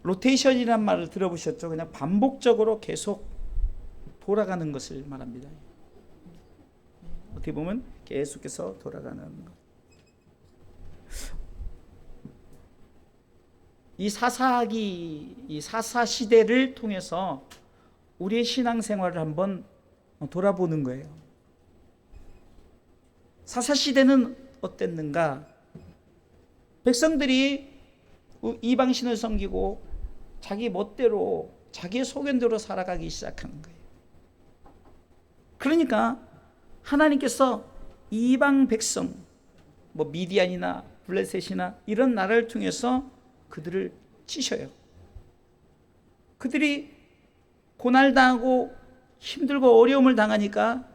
로테이션이란 말을 들어보셨죠? 그냥 반복적으로 계속 돌아가는 것을 말합니다. 어떻게 보면 계속해서 돌아가는 것. 이 사사기, 이 사사 시대를 통해서 우리의 신앙생활을 한번 돌아보는 거예요. 사사 시대는 어땠는가? 백성들이 이방신을 섬기고 자기 멋대로, 자기의 소견대로 살아가기 시작하는 거예요. 그러니까 하나님께서 이방 백성, 미디안이나 블레셋이나 이런 나라를 통해서 그들을 치셔요. 그들이 고난당하고 힘들고 어려움을 당하니까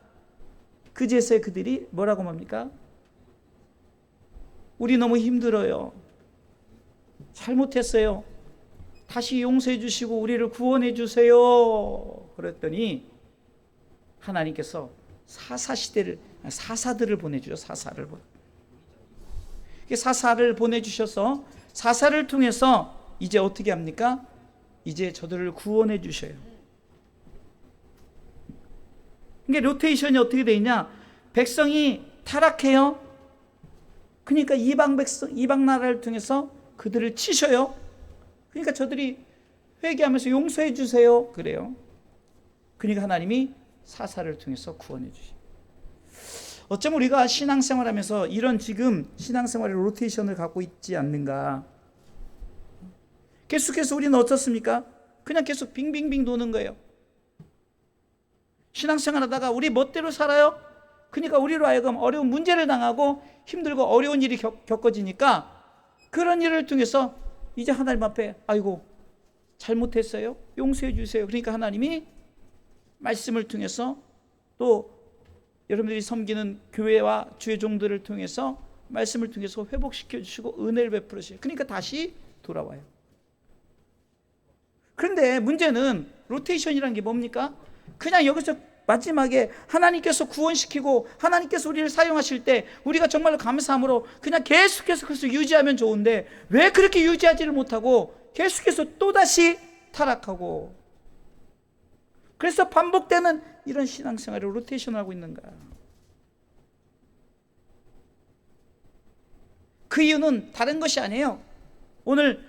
그제서야 그들이 뭐라고 합니까? 우리 너무 힘들어요. 잘못했어요. 다시 용서해 주시고 우리를 구원해 주세요. 그랬더니 하나님께서 사사들을 보내주죠. 사사를 보내주셔서 사사를 통해서 이제 어떻게 합니까? 이제 저들을 구원해 주셔요. 이게 로테이션이 어떻게 되냐? 백성이 타락해요. 그러니까 이방 나라를 통해서 그들을 치셔요. 그러니까 저들이 회개하면서 용서해 주세요. 그래요. 그러니까 하나님이 사사를 통해서 구원해 주시죠. 어쩌면 우리가 신앙생활하면서 이런 지금 신앙생활의 로테이션을 갖고 있지 않는가? 계속해서 우리는 어떻습니까? 그냥 계속 빙빙빙 도는 거예요. 신앙생활하다가 우리 멋대로 살아요. 그러니까 우리로 하여금 어려운 문제를 당하고 힘들고 어려운 일이 겪어지니까 그런 일을 통해서 이제 하나님 앞에 아이고 잘못했어요. 용서해 주세요. 그러니까 하나님이 말씀을 통해서 또 여러분들이 섬기는 교회와 주의 종들을 통해서 말씀을 통해서 회복시켜 주시고 은혜를 베풀어 주시고 그러니까 다시 돌아와요. 그런데 문제는 로테이션이라는 게 뭡니까? 그냥 여기서 마지막에 하나님께서 구원시키고 하나님께서 우리를 사용하실 때 우리가 정말로 감사함으로 그냥 계속해서 그것을 유지하면 좋은데 왜 그렇게 유지하지를 못하고 계속해서 또다시 타락하고 그래서 반복되는 이런 신앙생활을 로테이션을 하고 있는가? 그 이유는 다른 것이 아니에요. 오늘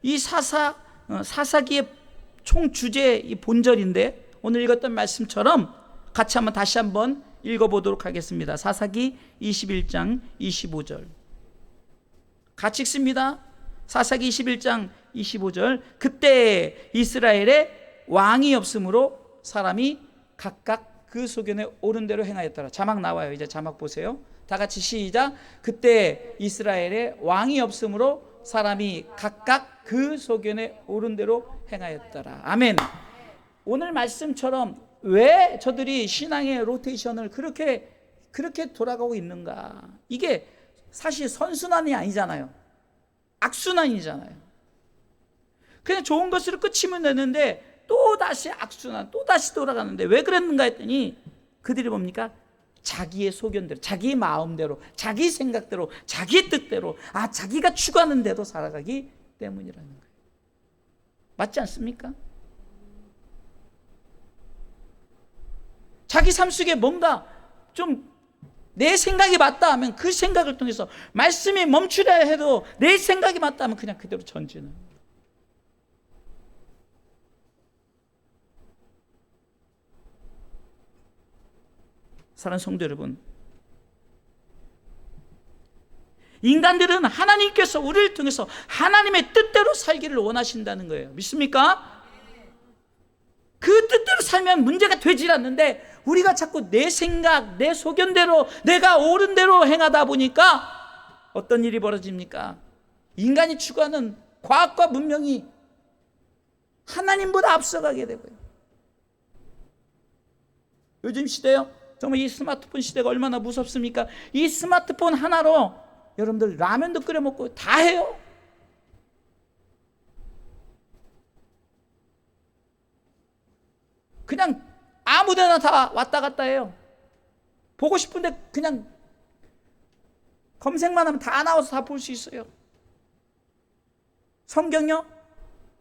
이 사사기의 총 주제 이 본절인데 오늘 읽었던 말씀처럼 같이 다시 한번 읽어보도록 하겠습니다. 사사기 21장 25절 같이 읽습니다. 사사기 21장 25절 그때 이스라엘에 왕이 없으므로 사람이 각각 그 소견에 옳은 대로 행하였더라. 자막 나와요. 이제 자막 보세요. 다 같이 시작. 그때 이스라엘에 왕이 없으므로 사람이 각각 그 소견에 옳은 대로 행하였더라. 아멘. 오늘 말씀처럼 왜 저들이 신앙의 로테이션을 그렇게 돌아가고 있는가? 이게 사실 선순환이 아니잖아요. 악순환이잖아요. 그냥 좋은 것으로 끝이면 되는데 또다시 악순환, 또다시 돌아가는데 왜 그랬는가 했더니 그들이 뭡니까? 자기의 소견대로, 자기 마음대로, 자기 생각대로, 자기 뜻대로, 자기가 추구하는 대로 살아가기 때문이라는 거예요. 맞지 않습니까? 자기 삶 속에 뭔가 좀 내 생각이 맞다 하면 그 생각을 통해서 말씀이 멈추려 해도 내 생각이 맞다 하면 그냥 그대로 전진을. 사랑하는 성도 여러분, 인간들은 하나님께서 우리를 통해서 하나님의 뜻대로 살기를 원하신다는 거예요. 믿습니까? 그 뜻대로 살면 문제가 되질 않는데 우리가 자꾸 내 생각, 내 소견대로 내가 옳은 대로 행하다 보니까 어떤 일이 벌어집니까? 인간이 추구하는 과학과 문명이 하나님보다 앞서가게 되고요. 요즘 시대요, 정말 이 스마트폰 시대가 얼마나 무섭습니까? 이 스마트폰 하나로 여러분들 라면도 끓여 먹고 다 해요. 그냥 아무데나 다 왔다 갔다 해요. 보고 싶은데 그냥 검색만 하면 다 나와서 다 볼 수 있어요. 성경요?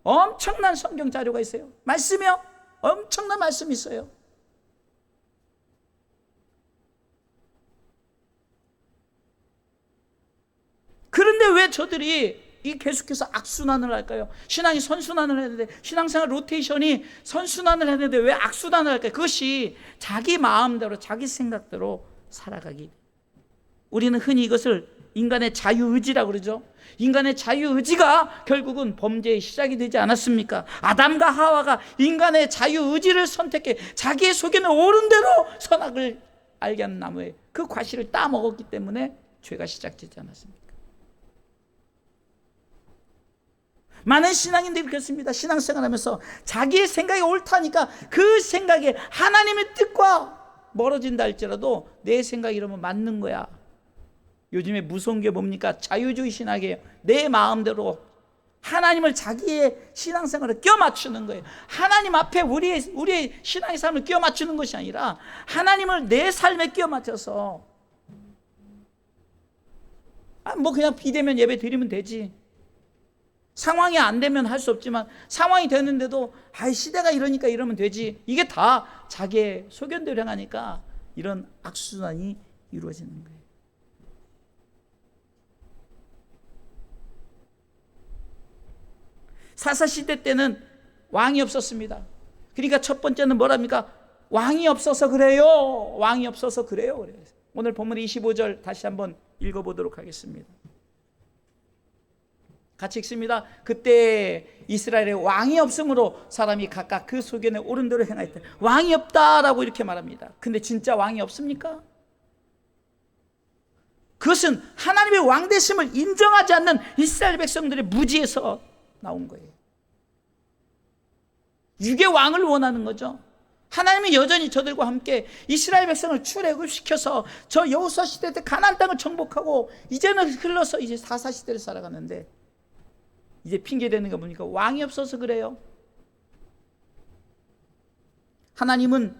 엄청난 성경 자료가 있어요. 말씀이요. 엄청난 말씀이 있어요. 그런데 왜 저들이 이 계속해서 악순환을 할까요? 신앙이 선순환을 해야 되는데, 신앙생활 로테이션이 선순환을 해야 되는데 왜 악순환을 할까요? 그것이 자기 마음대로 자기 생각대로 살아가기. 우리는 흔히 이것을 인간의 자유의지라고 그러죠. 인간의 자유의지가 결국은 범죄의 시작이 되지 않았습니까? 아담과 하와가 인간의 자유의지를 선택해 자기의 속에는 옳은 대로 선악을 알게 하는 나무에 그 과실을 따먹었기 때문에 죄가 시작되지 않았습니까? 많은 신앙인들이 그렇습니다. 신앙생활하면서 자기의 생각이 옳다니까 그 생각에 하나님의 뜻과 멀어진다 할지라도 내 생각이 이러면 맞는 거야. 요즘에 무서운 게 뭡니까? 자유주의 신학이에요. 내 마음대로 하나님을 자기의 신앙생활에 껴 맞추는 거예요. 하나님 앞에 우리의 신앙의 삶을 껴 맞추는 것이 아니라 하나님을 내 삶에 껴 맞춰서 뭐 그냥 비대면 예배 드리면 되지. 상황이 안 되면 할 수 없지만 상황이 되는데도 시대가 이러니까 이러면 되지. 이게 다 자기의 소견대로 행하니까 이런 악순환이 이루어지는 거예요. 사사시대 때는 왕이 없었습니다. 그러니까 첫 번째는 뭐랍니까? 왕이 없어서 그래요. 왕이 없어서 그래요. 오늘 본문 25절 다시 한번 읽어보도록 하겠습니다. 같이 읽습니다. 그때 이스라엘에 왕이 없으므로 사람이 각각 그 소견에 옳은 대로 행하였다. 왕이 없다라고 이렇게 말합니다. 근데 진짜 왕이 없습니까? 그것은 하나님의 왕되심을 인정하지 않는 이스라엘 백성들의 무지에서 나온 거예요. 육의 왕을 원하는 거죠. 하나님이 여전히 저들과 함께 이스라엘 백성을 출애굽시켜서 저 여호수아 시대 때 가나안 땅을 정복하고 이제는 흘러서 이제 사사 시대를 살아가는데 이제 핑계대는 거 보니까 왕이 없어서 그래요. 하나님은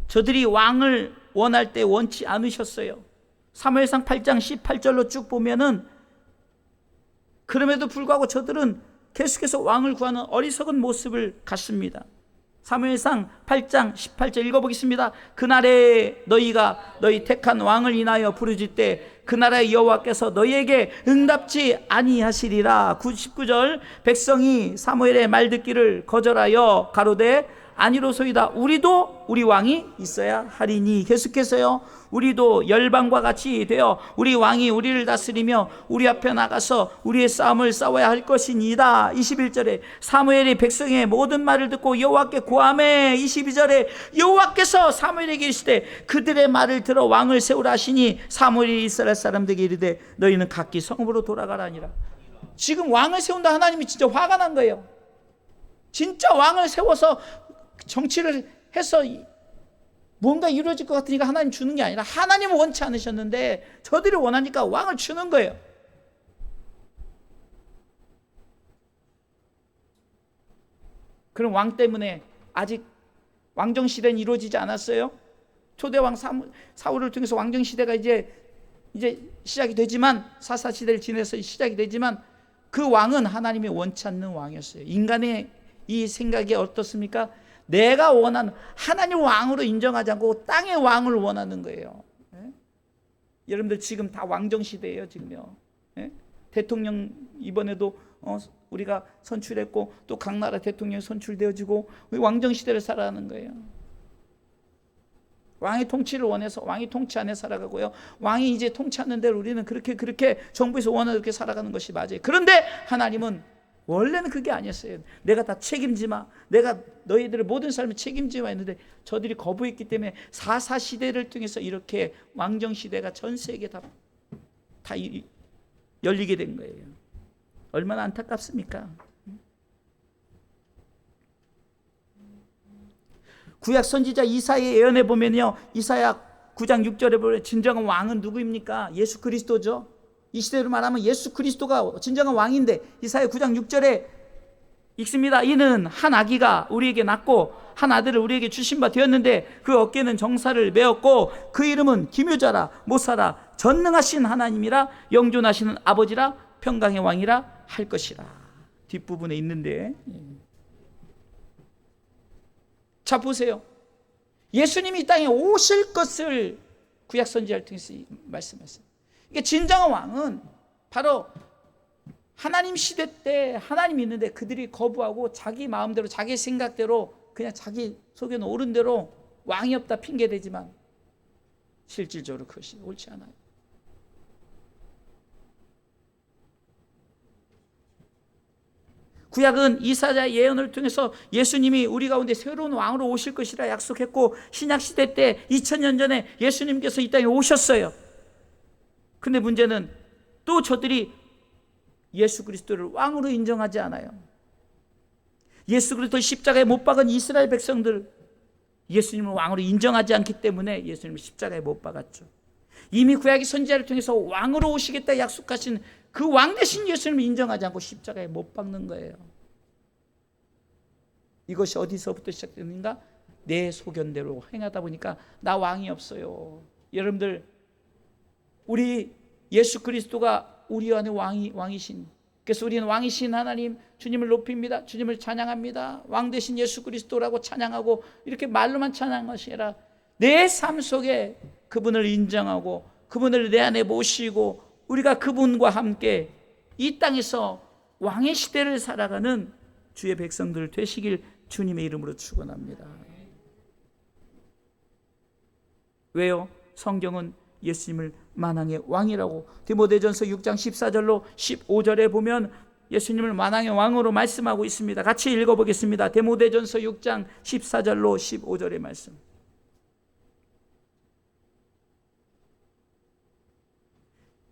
저들이 왕을 원할 때 원치 않으셨어요. 사무엘상 8장 18절로 쭉 보면은 그럼에도 불구하고 저들은 계속해서 왕을 구하는 어리석은 모습을 갖습니다. 사무엘상 8장 18절 읽어보겠습니다. 그날에 너희가 너희 택한 왕을 인하여 부르짖을 때 그 나라의 여호와께서 너희에게 응답지 아니하시리라. 19절 백성이 사무엘의 말 듣기를 거절하여 가로되 아니로소이다. 우리도 우리 왕이 있어야 하리니. 계속해서요. 우리도 열방과 같이 되어 우리 왕이 우리를 다스리며 우리 앞에 나가서 우리의 싸움을 싸워야 할 것이니이다. 21절에 사무엘이 백성의 모든 말을 듣고 여호와께 고하매 22절에 여호와께서 사무엘에게 이르시되 그들의 말을 들어 왕을 세우라 하시니 사무엘이 이스라엘 사람들에게 이르되 너희는 각기 성읍으로 돌아가라니라. 지금 왕을 세운다 하나님이 진짜 화가 난 거예요. 진짜 왕을 세워서 정치를 해서 뭔가 이루어질 것 같으니까 하나님 주는 게 아니라 하나님은 원치 않으셨는데 저들이 원하니까 왕을 주는 거예요. 그럼 왕 때문에 아직 왕정시대는 이루어지지 않았어요. 초대왕 사울을 통해서 왕정시대가 이제 시작이 되지만 사사시대를 지내서 시작이 되지만 그 왕은 하나님이 원치 않는 왕이었어요. 인간의 이 생각이 어떻습니까? 내가 원하는 하나님 왕으로 인정하지 않고 땅의 왕을 원하는 거예요. 예? 여러분들 지금 다 왕정시대예요. 지금요. 예? 대통령 이번에도 우리가 선출했고 또 각 나라 대통령이 선출되어지고 왕정시대를 살아가는 거예요. 왕의 통치를 원해서 왕이 통치 안에 살아가고요. 왕이 이제 통치하는 대로 우리는 그렇게 정부에서 원하는 그렇게 살아가는 것이 맞아요. 그런데 하나님은 원래는 그게 아니었어요. 내가 다 책임지마. 내가 너희들의 모든 삶을 책임지마 했는데 저들이 거부했기 때문에 사사시대를 통해서 이렇게 왕정시대가 전 세계에 다 열리게 된 거예요. 얼마나 안타깝습니까? 구약 선지자 이사야의 예언에 보면요. 이사야 9장 6절에 보면 진정한 왕은 누구입니까? 예수 그리스도죠. 이 시대로 말하면 예수 그리스도가 진정한 왕인데 이사야 9장 6절에 읽습니다. 이는 한 아기가 우리에게 낳고 한 아들을 우리에게 주신 바 되었는데 그 어깨는 정사를 메었고 그 이름은 기묘자라 모사라 전능하신 하나님이라 영존하시는 아버지라 평강의 왕이라 할 것이라. 뒷부분에 있는데, 자 보세요. 예수님이 이 땅에 오실 것을 구약 선지자를 통해서 말씀했어요. 그러니까 진정한 왕은 바로 하나님 시대 때 하나님 있는데 그들이 거부하고 자기 마음대로 자기 생각대로 그냥 자기 속에는 옳은 대로 왕이 없다 핑계대지만 실질적으로 그것이 옳지 않아요. 구약은 이사야 예언을 통해서 예수님이 우리 가운데 새로운 왕으로 오실 것이라 약속했고, 신약시대 때 2000년 전에 예수님께서 이 땅에 오셨어요. 근데 문제는 또 저들이 예수 그리스도를 왕으로 인정하지 않아요. 예수 그리스도 십자가에 못 박은 이스라엘 백성들, 예수님을 왕으로 인정하지 않기 때문에 예수님을 십자가에 못 박았죠. 이미 구약의 선지자를 통해서 왕으로 오시겠다 약속하신 그 왕 대신 예수님을 인정하지 않고 십자가에 못 박는 거예요. 이것이 어디서부터 시작되는가? 내 소견대로 행하다 보니까 나 왕이 없어요. 여러분들, 우리 예수 그리스도가 우리 안에 왕이신, 그래서 우리는 왕이신 하나님 주님을 높입니다. 주님을 찬양합니다. 왕 대신 예수 그리스도라고 찬양하고, 이렇게 말로만 찬양한 것이 아니라 내 삶 속에 그분을 인정하고 그분을 내 안에 모시고 우리가 그분과 함께 이 땅에서 왕의 시대를 살아가는 주의 백성들 되시길 주님의 이름으로 축원합니다. 왜요? 성경은 예수님을 만왕의 왕이라고, 디모데전서 6장 14절로 15절에 보면 예수님을 만왕의 왕으로 말씀하고 있습니다. 같이 읽어보겠습니다. 디모데전서 6장 14절로 15절의 말씀.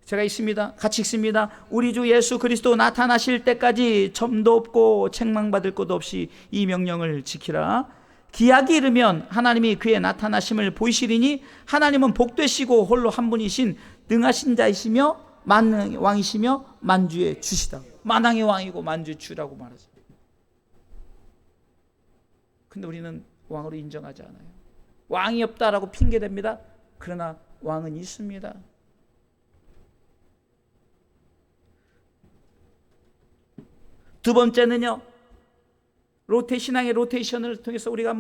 제가 있습니다. 같이 읽습니다. 우리 주 예수 그리스도 나타나실 때까지 점도 없고 책망받을 것도 없이 이 명령을 지키라. 기약이 이르면 하나님이 그의 나타나심을 보이시리니 하나님은 복되시고 홀로 한 분이신 능하신 자이시며 만왕의 왕이시며 만주의 주시다. 만왕의 왕이고 만주의 주라고 말하죠. 근데 우리는 왕으로 인정하지 않아요. 왕이 없다라고 핑계댑니다. 그러나 왕은 있습니다. 두 번째는요, 신앙의 로테이션을 통해서 우리가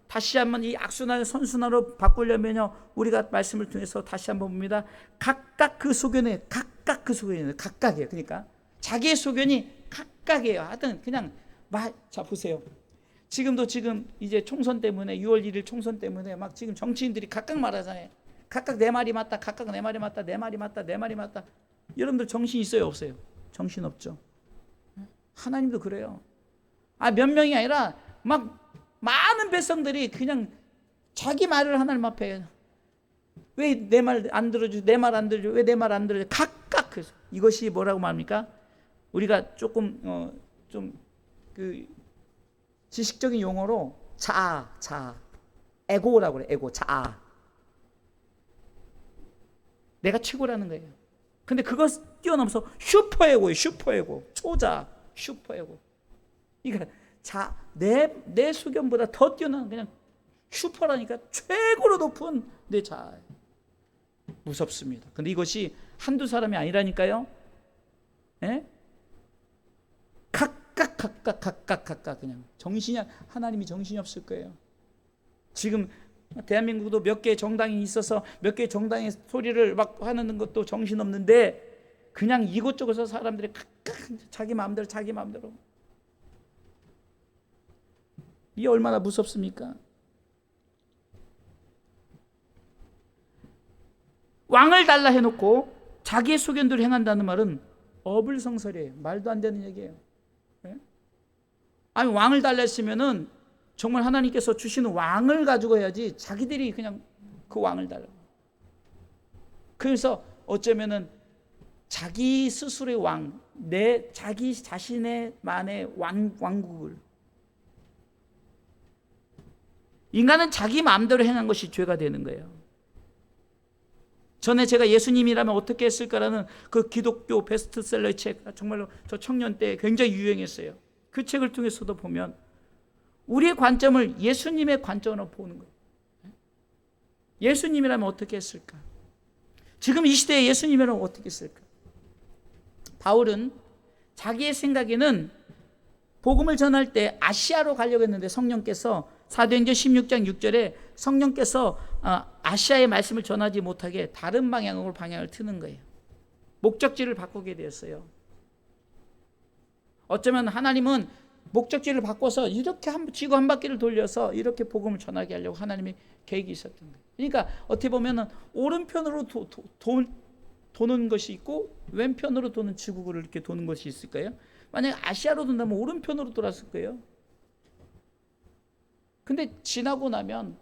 다시 한번 이 악순환을 선순환으로 바꾸려면요, 우리가 말씀을 통해서 다시 한번 봅니다. 각각 그 소견에, 각각이에요. 그러니까 자기의 소견이 각각이에요. 하여튼 그냥 자 보세요. 지금 이제 총선 때문에 6월 1일 총선 때문에 막 지금 정치인들이 각각 말하잖아요. 각각 내 말이 맞다, 각각 내 말이 맞다, 내 말이 맞다, 내 말이 맞다. 여러분들 정신 있어요, 없어요? 정신 없죠. 하나님도 그래요. 몇 명이 아니라 막 많은 백성들이 그냥 자기 말을 하나님 앞에, 왜 내 말 안 들어줘? 내 말 안 들어줘? 왜 내 말 안 들어줘? 각각. 이것이 뭐라고 말합니까? 우리가 조금 좀 그 지식적인 용어로 자아, 에고라고 그래. 에고, 자아. 내가 최고라는 거예요. 근데 그거 뛰어넘어서 슈퍼에고예요. 슈퍼에고, 초자, 슈퍼에고. 그러니까 내 수견보다 더 뛰어난 그냥 슈퍼라니까, 최고로 높은 내 자아. 무섭습니다. 근데 이것이 한두 사람이 아니라니까요. 예? 각각 그냥 하나님이 정신이 없을 거예요. 지금 대한민국도 몇 개의 정당이 있어서 몇 개의 정당의 소리를 막 하는 것도 정신없는데, 그냥 이곳저곳에서 사람들이 각각 자기 마음대로 이게 얼마나 무섭습니까? 왕을 달라 해놓고 자기의 소견대로 행한다는 말은 어불성설이에요. 말도 안 되는 얘기예요. 네? 아니, 왕을 달라 했으면은 정말 하나님께서 주시는 왕을 가지고 해야지, 자기들이 그냥 그 왕을 달라. 그래서 어쩌면은 자기 스스로의 왕, 자기 자신의 만의 왕국을, 인간은 자기 마음대로 행한 것이 죄가 되는 거예요. 전에 제가 예수님이라면 어떻게 했을까라는 그 기독교 베스트셀러 책, 정말로 저 청년 때 굉장히 유행했어요. 그 책을 통해서도 보면 우리의 관점을 예수님의 관점으로 보는 거예요. 예수님이라면 어떻게 했을까? 지금 이 시대에 예수님이라면 어떻게 했을까? 바울은 자기의 생각에는 복음을 전할 때 아시아로 가려고 했는데 성령께서 사도행전 16장 6절에 성령께서 아시아의 말씀을 전하지 못하게 다른 방향으로 방향을 트는 거예요. 목적지를 바꾸게 되었어요. 어쩌면 하나님은 목적지를 바꿔서 이렇게 지구 한 바퀴를 돌려서 이렇게 복음을 전하게 하려고 하나님의 계획이 있었던 거예요. 그러니까 어떻게 보면 오른편으로 도는 것이 있고 왼편으로 도는 지구를 이렇게 도는 것이 있을까요? 만약에 아시아로 돈다면 오른편으로 돌았을 거예요. 근데 지나고 나면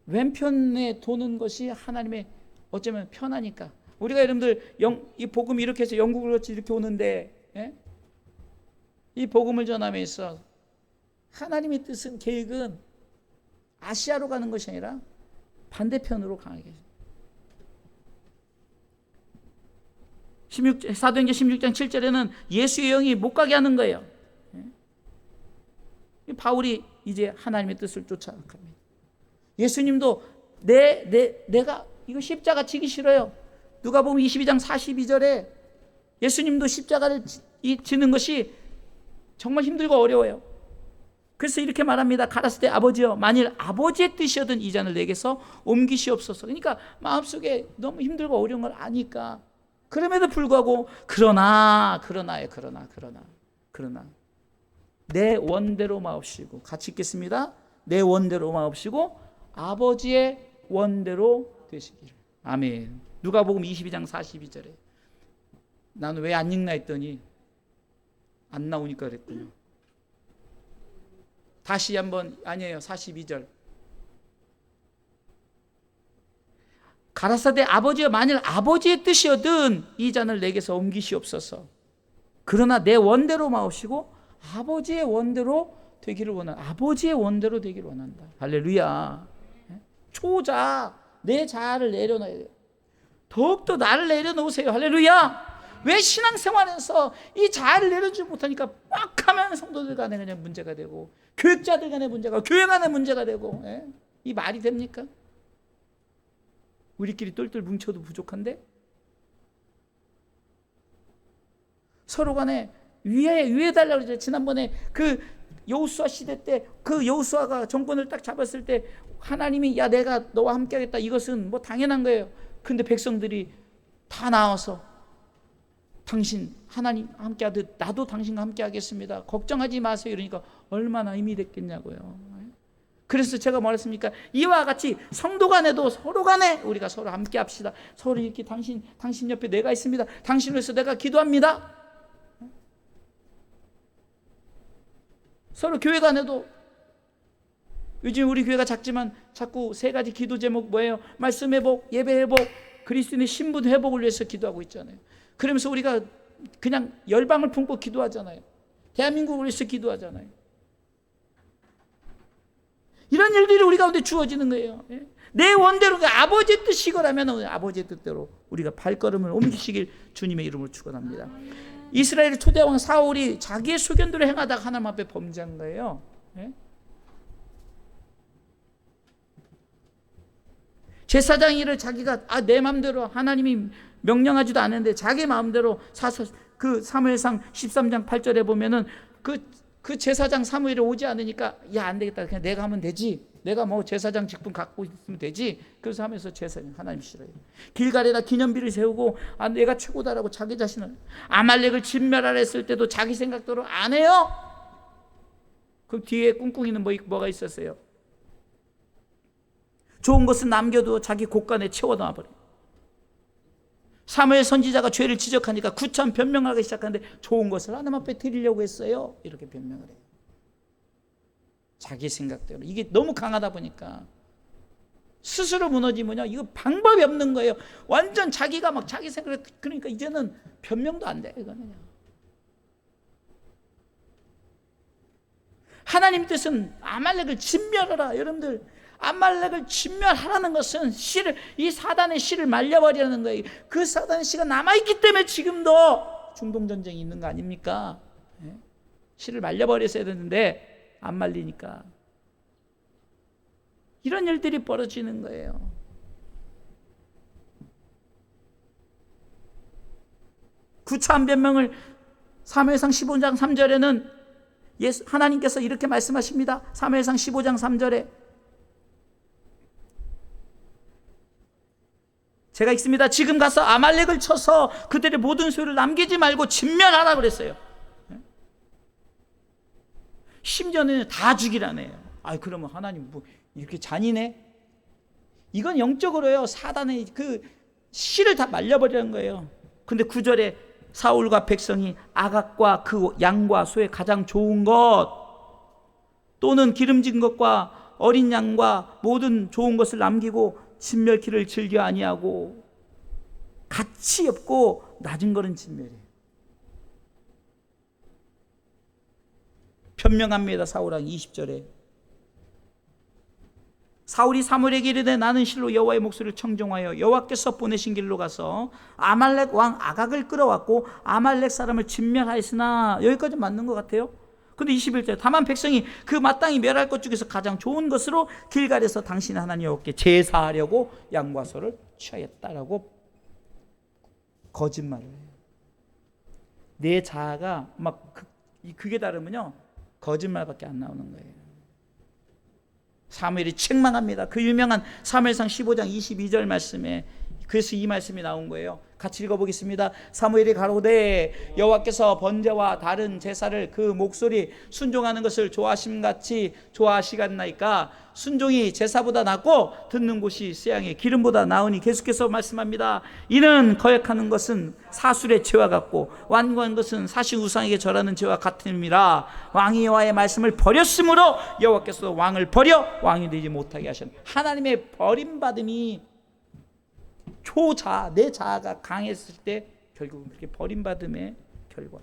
왼편에 도는 것이 하나님의 어쩌면 편하니까. 우리가 여러분들 이 복음이 이렇게 해서 영국을 거쳐 이렇게 오는데, 예? 이 복음을 전함에 있어 하나님의 뜻은, 계획은 아시아로 가는 것이 아니라 반대편으로 가게 해요. 사도행전 16장 7절에는 예수의 영이 못 가게 하는 거예요. 바울이 이제 하나님의 뜻을 쫓아갑니다. 예수님도 내가 이거 십자가 지기 싫어요. 누가복음 22장 42절에 예수님도 십자가를 지는 것이 정말 힘들고 어려워요. 그래서 이렇게 말합니다. 가라사대 아버지여, 만일 아버지의 뜻이었던 이 잔을 내게서 옮기시옵소서. 그러니까 마음속에 너무 힘들고 어려운 걸 아니까. 그럼에도 불구하고 그러나 내 원대로 마옵시고, 같이 읽겠습니다. 내 원대로 마옵시고 아버지의 원대로 되시기를. 아멘. 누가복음 22장 42절에 나는 왜 안 읽나 했더니 안 나오니까 그랬군요. 다시 한번, 아니에요, 42절. 가라사대 아버지여, 만일 아버지의 뜻이거든 이 잔을 내게서 옮기시옵소서. 그러나 내 원대로 마옵시고 아버지의 원대로 되기를 원한다. 아버지의 원대로 되기를 원한다. 할렐루야. 초자, 내 자아를 내려놔야 돼요. 더욱더 나를 내려놓으세요. 할렐루야. 왜 신앙생활에서 이 자아를 내려주지 못하니까 막 하면 성도들 간에 그냥 문제가 되고, 교육자들 간에 문제가, 교회 간에 문제가 되고, 예? 이 말이 됩니까? 우리끼리 똘똘 뭉쳐도 부족한데 서로 간에 위해달라고 그러죠. 지난번에 그 여호수아 시대 때 그 여호수아가 정권을 딱 잡았을 때 하나님이 야 내가 너와 함께 하겠다, 이것은 뭐 당연한 거예요. 근데 백성들이 다 나와서 당신 하나님 함께 하듯 나도 당신과 함께 하겠습니다, 걱정하지 마세요, 이러니까 얼마나 힘이 됐겠냐고요. 그래서 제가 말했습니까? 이와 같이 성도 간에도 서로 간에 우리가 서로 함께 합시다. 서로 이렇게 당신 옆에 내가 있습니다, 당신을 위해서 내가 기도합니다. 서로 교회 간에도, 요즘 우리 교회가 작지만 자꾸 3가지 기도 제목 뭐예요? 말씀 회복, 예배 회복, 그리스도인의 신분 회복을 위해서 기도하고 있잖아요. 그러면서 우리가 그냥 열방을 품고 기도하잖아요. 대한민국을 위해서 기도하잖아요. 이런 일들이 우리 가운데 주어지는 거예요. 내 원대로, 아버지의 뜻이거라면 아버지의 뜻대로 우리가 발걸음을 옮기시길 주님의 이름으로 축원합니다. 이스라엘 초대왕 사울이 자기의 소견대로 행하다가 하나님 앞에 범죄한 거예요. 제사장 일을 자기가 내 마음대로, 하나님이 명령하지도 않았는데 자기 마음대로 그 사무엘상 13장 8절에 보면은 그 제사장 사무엘이 오지 않으니까 야 안 되겠다, 그냥 내가 하면 되지, 내가 뭐 제사장 직분 갖고 있으면 되지. 그래서 하면서 제사장 하나님 싫어요. 길갈에다 기념비를 세우고 내가 최고다라고 자기 자신을, 아말렉을 진멸하라 했을 때도 자기 생각대로 안 해요. 그 뒤에 꿍꿍이는 뭐가 있었어요? 좋은 것은 남겨두어 자기 곳간에 채워 넣어버려요. 사무엘 선지자가 죄를 지적하니까 구참 변명하기 시작하는데 좋은 것을 하나님 앞에 드리려고 했어요, 이렇게 변명을 해요. 자기 생각대로. 이게 너무 강하다 보니까 스스로 무너지면요, 이거 방법이 없는 거예요. 완전 자기가 막 자기 생각, 그러니까 이제는 변명도 안 돼, 이거는요. 하나님 뜻은 아말렉을 진멸하라. 여러분들, 아말렉을 진멸하라는 것은 이 사단의 씨를 말려버리라는 거예요. 그 사단의 씨가 남아있기 때문에 지금도 중동전쟁이 있는 거 아닙니까? 씨를 말려버렸어야 되는데 안 말리니까 이런 일들이 벌어지는 거예요. 구차한 변명을 사무엘상 15장 3절에는 하나님께서 이렇게 말씀하십니다. 사무엘상 15장 3절에 제가 읽습니다. 지금 가서 아말렉을 쳐서 그들의 모든 소유를 남기지 말고 진멸하라 그랬어요. 심지어는 다 죽이라네요. 그러면 하나님 뭐 이렇게 잔인해? 이건 영적으로요, 사단의 그 씨를 다 말려버리는 거예요. 근데 9절에 사울과 백성이 아각과 그 양과 소의 가장 좋은 것 또는 기름진 것과 어린 양과 모든 좋은 것을 남기고 진멸키를 즐겨 아니하고 가치 없고 낮은 거는 진멸이에요. 변명합니다. 사울왕 20절에 사울이 사무엘에게 이르되 나는 실로 여호와의 목소리를 청종하여 여호와께서 보내신 길로 가서 아말렉 왕 아각을 끌어왔고 아말렉 사람을 진멸하였으나, 여기까지 맞는 것 같아요. 근데 21절 다만 백성이 그 마땅히 멸할 것 중에서 가장 좋은 것으로 길갈에서 당신 하나님 여호와께 제사하려고 양과 소를 취하였다라고 거짓말을 해요. 내 자아가 막 그게 다르면요 거짓말밖에 안 나오는 거예요. 사무엘이 책망합니다. 그 유명한 사무엘상 15장 22절 말씀에 그래서 이 말씀이 나온 거예요. 같이 읽어보겠습니다. 사무엘이 가로되 여호와께서 번제와 다른 제사를 그 목소리 순종하는 것을 좋아하심같이 좋아하시겠나이까. 순종이 제사보다 낫고 듣는 곳이 쇠양의 기름보다 나으니, 계속해서 말씀합니다. 이는 거역하는 것은 사술의 죄와 같고 완고한 것은 사신 우상에게 절하는 죄와 같음이라. 왕이 여호와의 말씀을 버렸으므로 여호와께서 왕을 버려 왕이 되지 못하게 하셨다. 하나님의 버림받음이 내 자아가 강했을 때 결국은 그렇게 버림받음의 결과.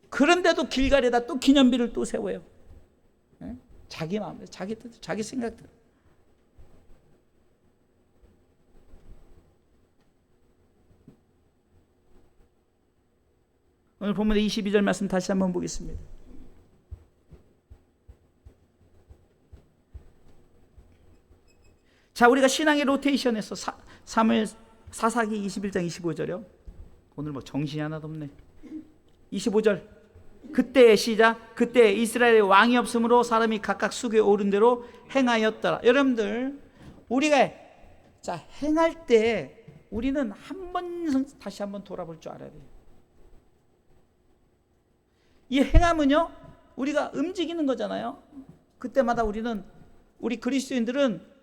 그런데도 길갈에다 또 기념비를 또 세워요. 자기 마음대로, 자기 뜻, 자기 생각대로. 오늘 본문의 22절 말씀 다시 한번 보겠습니다. 자, 우리가 신앙의 로테이션에서 사무엘 사사기 21장 25절이요. 오늘 뭐 정신이 하나도 없네. 25절 그때 시작. 그때 이스라엘에 왕이 없으므로 사람이 각각 수교에 오른 대로 행하였더라. 여러분들 우리가 행할 때 우리는 다시 한번 돌아볼 줄 알아야 돼요. 이 행함은요 우리가 움직이는 거잖아요. 그때마다 우리 그리스도인들은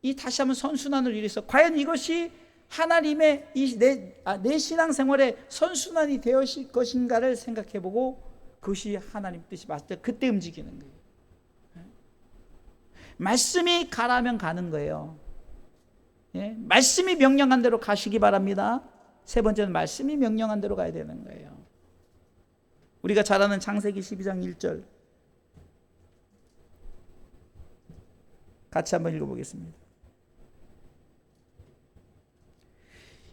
이 다시 한번 선순환을 위해서 과연 이것이 하나님의 내 신앙생활의 선순환이 되어질 것인가를 생각해보고 그것이 하나님 뜻이 맞을 때 그때 움직이는 거예요. 말씀이 가라면 가는 거예요. 말씀이 명령한 대로 가시기 바랍니다. 세 번째는 말씀이 명령한 대로 가야 되는 거예요. 우리가 잘 아는 창세기 12장 1절 같이 한번 읽어보겠습니다.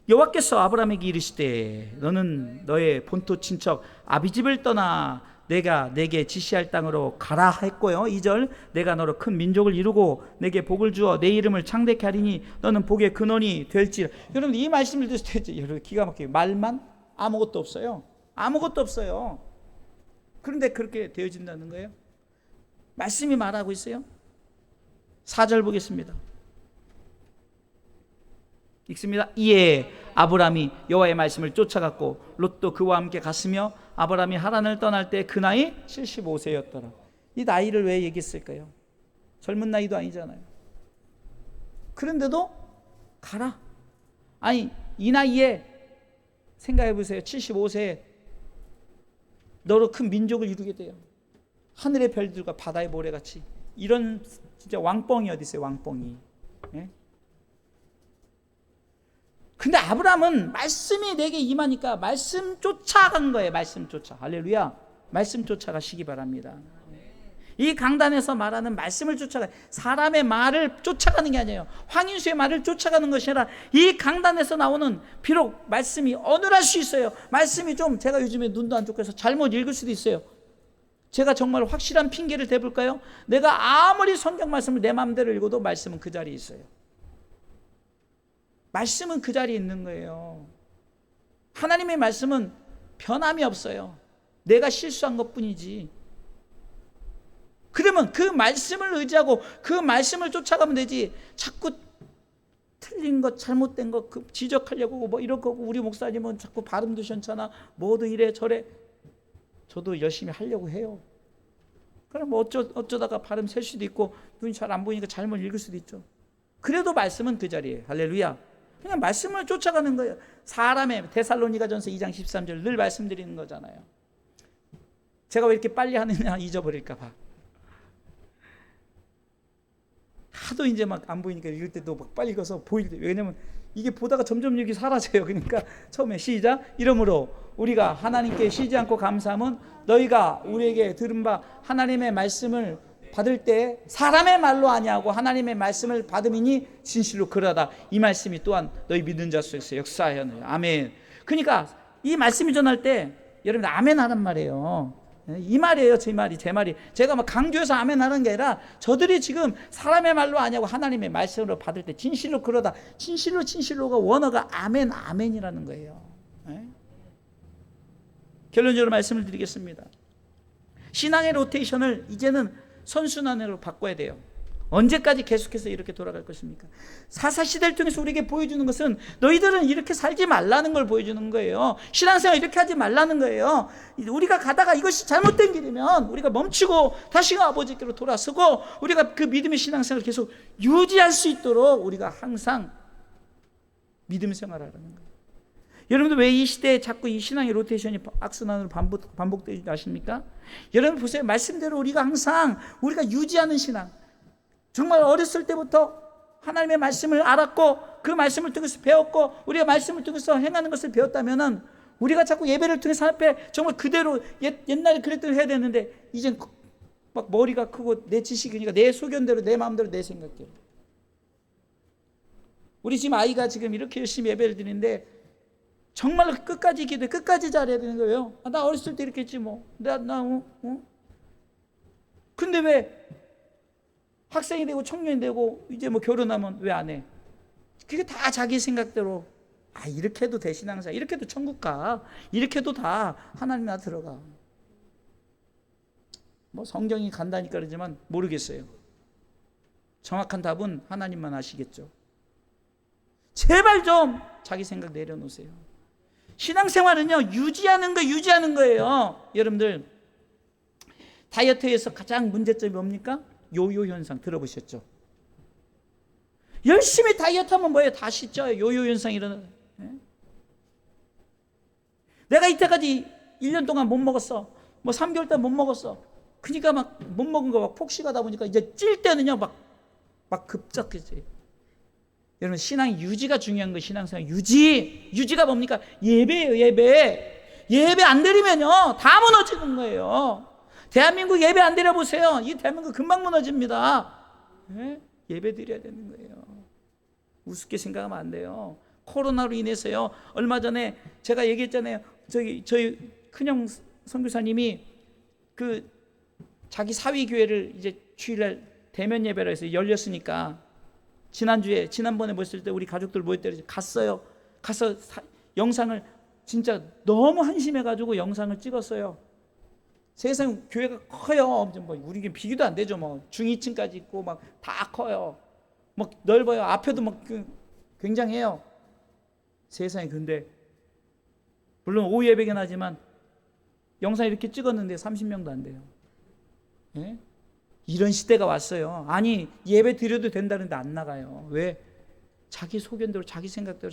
여호와께서 아브라함에게 이르시되 너는 너의 본토 친척 아비집을 떠나 내가 내게 지시할 땅으로 가라 했고요. 2절 내가 너로 큰 민족을 이루고 내게 복을 주어 내 이름을 창대케 하리니 너는 복의 근원이 될지라. 여러분 이 말씀을 들으실 때 여러분 기가 막히게 말만 아무것도 없어요. 아무것도 없어요. 그런데 그렇게 되어진다는 거예요. 말씀이 말하고 있어요. 4절 보겠습니다. 읽습니다. 이에 아브람이 여호와의 말씀을 쫓아갔고 롯도 그와 함께 갔으며 아브람이 하란을 떠날 때 그 나이 75세였더라. 이 나이를 왜 얘기했을까요? 젊은 나이도 아니잖아요. 그런데도 가라. 아니 이 나이에 생각해 보세요. 75세에 너로 큰 민족을 이루게 돼요. 하늘의 별들과 바다의 모래같이. 이런 진짜 왕뻥이 어디 있어요? 왕뻥이. 근데 아브라함은 말씀이 내게 임하니까 말씀 쫓아간 거예요. 말씀 쫓아. 할렐루야. 말씀 쫓아가시기 바랍니다. 이 강단에서 말하는 말씀을 쫓아가, 사람의 말을 쫓아가는 게 아니에요. 황인수의 말을 쫓아가는 것이 아니라 이 강단에서 나오는, 비록 말씀이 어눌할 수 있어요. 말씀이 좀 제가 요즘에 눈도 안 좋고 해서 잘못 읽을 수도 있어요. 제가 정말 확실한 핑계를 대볼까요? 내가 아무리 성경 말씀을 내 마음대로 읽어도 말씀은 그 자리에 있어요. 말씀은 그 자리에 있는 거예요. 하나님의 말씀은 변함이 없어요. 내가 실수한 것뿐이지. 그러면 그 말씀을 의지하고 그 말씀을 쫓아가면 되지. 자꾸 틀린 것, 잘못된 것 지적하려고 뭐 이럴 거고, 우리 목사님은 자꾸 발음도 시원찮아, 뭐도 이래 저래. 저도 열심히 하려고 해요. 그럼 뭐 어쩌다가 발음 셀 수도 있고, 눈이 잘 안 보이니까 잘못 읽을 수도 있죠. 그래도 말씀은 그 자리에. 할렐루야. 그냥 말씀을 쫓아가는 거예요. 사람의, 데살로니가전서 2장 13절 늘 말씀드리는 거잖아요. 제가 왜 이렇게 빨리 하느냐 잊어버릴까 봐. 하도 이제 막 안 보이니까 읽을 때도 막 빨리 읽어서 보일 때, 왜냐면 이게 보다가 점점 여기 사라져요. 그러니까 처음에 시작. 이러므로 우리가 하나님께 쉬지 않고 감사함은 너희가 우리에게 들은 바 하나님의 말씀을 받을 때 사람의 말로 아니하고 하나님의 말씀을 받음이니 진실로 그러하다. 이 말씀이 또한 너희 믿는 자 속에서 역사하였느니. 아멘. 그러니까 이 말씀이 전할 때 여러분 아멘 하란 말이에요. 이 말이에요. 제 말이. 제가 막 강조해서 아멘 하는 게 아니라 저들이 지금 사람의 말로 아니하고 하나님의 말씀으로 받을 때 진실로 그러다. 진실로가 원어가 아멘이라는 거예요. 결론적으로 말씀을 드리겠습니다. 신앙의 로테이션을 이제는 선순환으로 바꿔야 돼요. 언제까지 계속해서 이렇게 돌아갈 것입니까? 사사시대를 통해서 우리에게 보여주는 것은 너희들은 이렇게 살지 말라는 걸 보여주는 거예요. 신앙생활 이렇게 하지 말라는 거예요. 우리가 가다가 이것이 잘못된 길이면 우리가 멈추고 다시 아버지께로 돌아서고 우리가 그 믿음의 신앙생활을 계속 유지할 수 있도록 우리가 항상 믿음 생활을 하는 거예요. 여러분들 왜 이 시대에 자꾸 이 신앙의 로테이션이 악순환으로 반복되지 아십니까? 여러분 보세요. 말씀대로 우리가 항상 우리가 유지하는 신앙, 정말 어렸을 때부터 하나님의 말씀을 알았고 그 말씀을 통해서 배웠고 우리가 말씀을 통해서 행하는 것을 배웠다면은 우리가 자꾸 예배를 통해서 앞에 정말 그대로 옛날에 그랬던 걸 해야 되는데 이젠 막 머리가 크고 내 지식이니까 내 소견대로 내 마음대로 내 생각대로. 우리 지금 아이가 지금 이렇게 열심히 예배를 드리는데 정말로 끝까지 기도해 끝까지 잘해야 되는 거예요. 나 어렸을 때 이렇게 했지 뭐. 근데 왜 학생이 되고 청년이 되고 이제 뭐 결혼하면 왜 안 해? 그게 다 자기 생각대로. 이렇게 해도 돼 신앙생활, 이렇게 해도 천국 가, 이렇게 해도 다 하나님 나라 들어가. 뭐 성경이 간다니까 그러지만 모르겠어요. 정확한 답은 하나님만 아시겠죠. 제발 좀 자기 생각 내려놓으세요. 신앙생활은요 유지하는 거예요. 여러분들 다이어트에서 가장 문제점이 뭡니까? 요요 현상 들어보셨죠? 열심히 다이어트하면 뭐예요? 다시 쪄요. 요요 현상이 일어나요. 내가 이때까지 1년 동안 못 먹었어. 뭐 3개월 동안 못 먹었어. 그러니까 막 못 먹은 거 막 폭식하다 보니까 이제 찔 때는요 막 급작해져요. 여러분 신앙 유지가 중요한 거예요. 신앙생활 유지가 뭡니까? 예배예요. 예배 안 드리면요 다 무너지는 거예요. 대한민국 예배 안 드려보세요. 이 대한민국 금방 무너집니다. 예배 드려야 되는 거예요. 우습게 생각하면 안 돼요. 코로나로 인해서요 얼마 전에 제가 얘기했잖아요. 저희 큰형 선교사님이 그 자기 사위 교회를 이제 주일날 대면 예배를 해서 열렸으니까 지난번에 모였을 때 우리 가족들 모였더니 갔어요. 가서 영상을 진짜 너무 한심해가지고 영상을 찍었어요. 세상 교회가 커요. 뭐 우리에게 비교도 안 되죠. 뭐 중2층까지 있고 막 다 커요. 막 넓어요. 앞에도 막 굉장해요. 세상에. 근데 물론 오후 예배긴 하지만 영상 이렇게 찍었는데 30명도 안 돼요. 예? 이런 시대가 왔어요. 아니 예배 드려도 된다는데 안 나가요. 왜? 자기 소견대로 자기 생각대로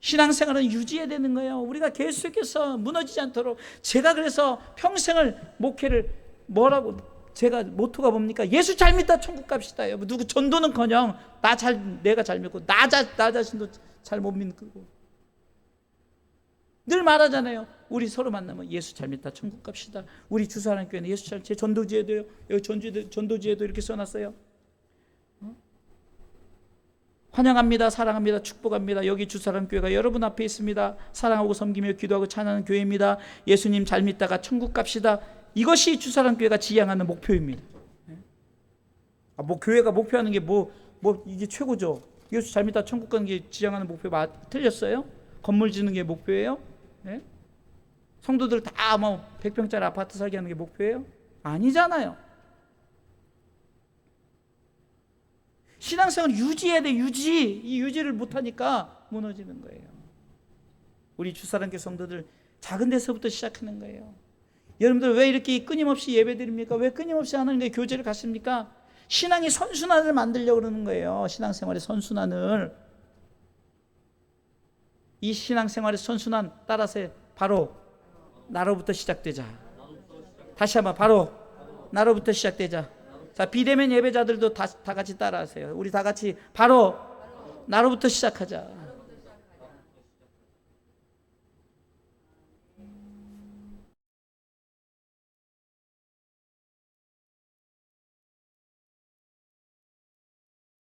신앙생활은 유지해야 되는 거예요. 우리가 계속해서 무너지지 않도록. 제가 그래서 평생을 목회를 제가 모토가 뭡니까? 예수 잘 믿다 천국 갑시다요. 누구 전도는커녕 내가 잘 믿고 나 자신도 잘 못 믿고 늘 말하잖아요. 우리 서로 만나면 예수 잘 믿다 천국 갑시다. 우리 주사랑 교회는 예수 잘, 제 전도지에도요. 여기 전도지에도 이렇게 써놨어요. 환영합니다. 사랑합니다. 축복합니다. 여기 주사랑 교회가 여러분 앞에 있습니다. 사랑하고 섬기며 기도하고 찬양하는 교회입니다. 예수님 잘 믿다가 천국 갑시다. 이것이 주사랑 교회가 지향하는 목표입니다. 뭐 교회가 목표하는 게 뭐 이게 최고죠. 예수 잘 믿다 천국 가는 게 지향하는 목표 틀렸어요? 건물 짓는 게 목표예요? 예? 성도들 다 뭐 100평짜리 아파트 살게 하는 게 목표예요? 아니잖아요. 신앙생활 유지해야 돼. 이 유지를 못하니까 무너지는 거예요. 우리 주사랑교 성도들 작은 데서부터 시작하는 거예요. 여러분들 왜 이렇게 끊임없이 예배드립니까? 왜 끊임없이 하나님과의 교제를 갖습니까? 신앙의 선순환을 만들려고 그러는 거예요. 신앙생활의 선순환을. 이 신앙생활의 선순환 따라서 바로 나로부터 시작되자. 다시 한번 바로 나로부터 시작되자. 자, 비대면 예배자들도 다 같이 따라하세요. 우리 다 같이 바로 나로부터 시작하자.